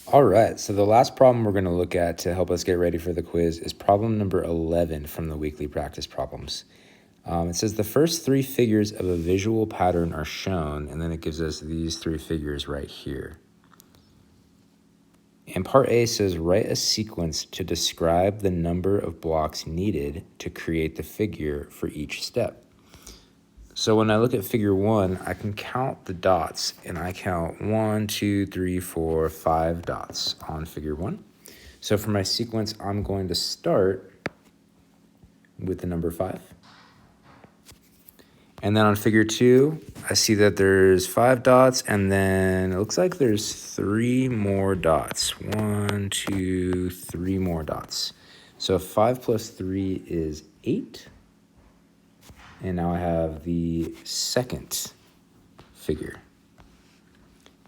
All right, so the last problem we're going to look at to help us get ready for the quiz is problem number 11 from the weekly practice problems. It says the first three figures of a visual pattern are shown, and then it gives us these three figures right here. And part A says write a sequence to describe the number of blocks needed to create the figure for each step. So when I look at figure 1, I can count the dots, and I count 1, 2, 3, 4, 5 dots on figure 1. So for my sequence, I'm going to start with the number 5. And then on figure 2, I see that there's 5 dots, and then it looks like there's 3 more dots. 1, 2, 3 more dots. So 5 plus 3 is 8. And now I have the second figure.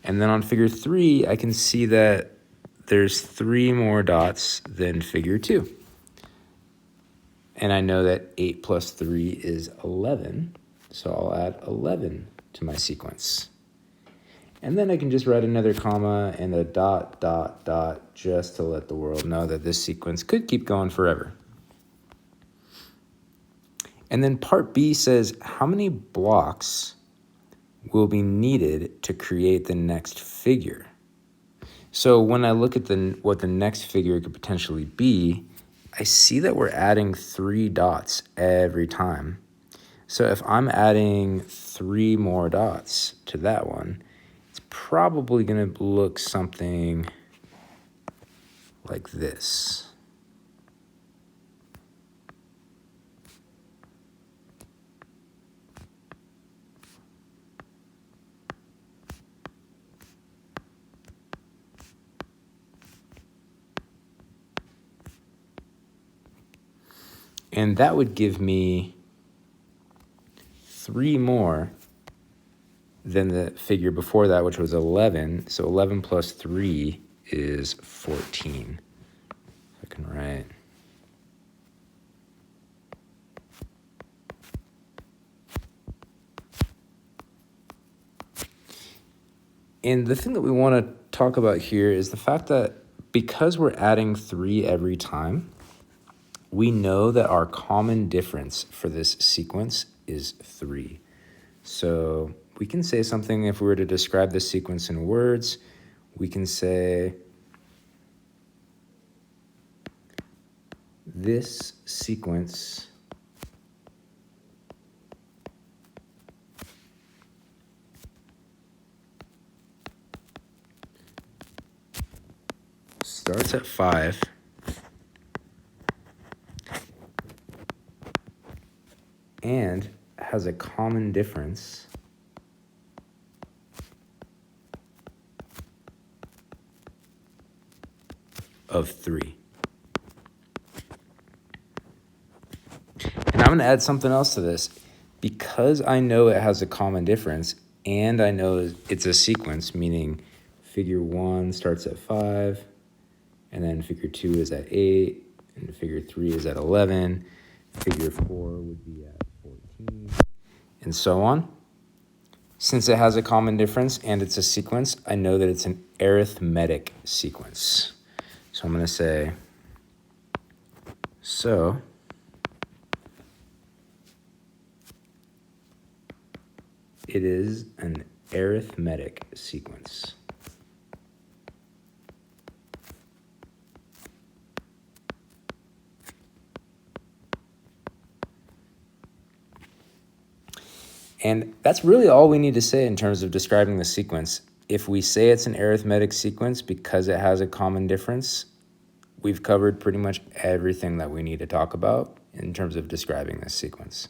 And then on figure 3, I can see that there's 3 more dots than figure 2. And I know that 8 plus 3 is 11, so I'll add 11 to my sequence. And then I can just write another comma and a dot, dot, dot, just to let the world know that this sequence could keep going forever. And then part B says, how many blocks will be needed to create the next figure? So when I look at what the next figure could potentially be, I see that we're adding 3 dots every time. So if I'm adding 3 more dots to that one, it's probably going to look something like this. And that would give me 3 more than the figure before that, which was 11. So 11 plus 3 is 14. I can write. And the thing that we want to talk about here is the fact that because we're adding 3 every time, we know that our common difference for this sequence is 3. So we can say something, if we were to describe this sequence in words, we can say this sequence starts at 5 and has a common difference of 3. And I'm going to add something else to this. Because I know it has a common difference and I know it's a sequence, meaning figure 1 starts at 5, and then figure 2 is at 8, and figure 3 is at 11, figure 4 would be at 14, and so on. Since it has a common difference and it's a sequence, I know that it's an arithmetic sequence. So I'm going to say, so it is an arithmetic sequence. And that's really all we need to say in terms of describing the sequence. If we say it's an arithmetic sequence because it has a common difference, we've covered pretty much everything that we need to talk about in terms of describing this sequence.